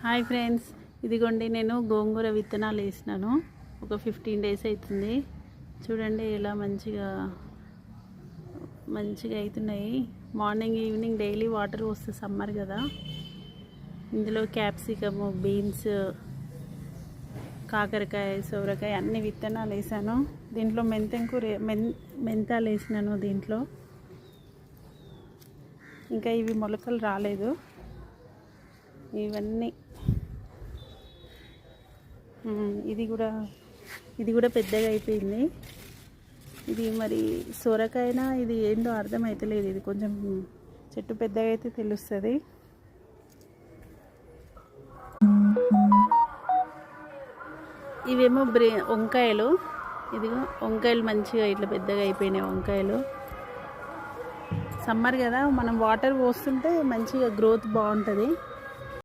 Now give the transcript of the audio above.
Hi friends, ఇదిగోండి నేను గోంగూర విత్తనాలు వేసినాను. ఒక 15 డేస్ అవుతుంది. చూడండి ఎలా మంచిగా అవుతున్నాయి. మార్నింగ్ ఈవినింగ్ డైలీ వాటర్ వస్తే సమ్మర్ కదా. ఇందులో క్యాప్సికము, బీన్స్, కాకరకాయ, సొరకాయ అన్ని విత్తనాలు వేసాను. దీంట్లో మెంతాలు వేసినాను. దీంట్లో ఇంకా ఇవి మొలకలు రాలేదు. ఇవన్నీ ఇది కూడా పెద్దగా అయిపోయింది. ఇది మరి సొరకాయనా ఇది ఏందో అర్థమవుతలేదు. ఇది కొంచెం చెట్టు పెద్దగా అయితే తెలుస్తుంది. ఇవేమో వంకాయలు. ఇదిగో వంకాయలు మంచిగా ఇట్లా పెద్దగా అయిపోయినాయి. వంకాయలు సమ్మర్ కదా, మనం వాటర్ పోస్తుంటే మంచిగా గ్రోత్ బాగుంటుంది.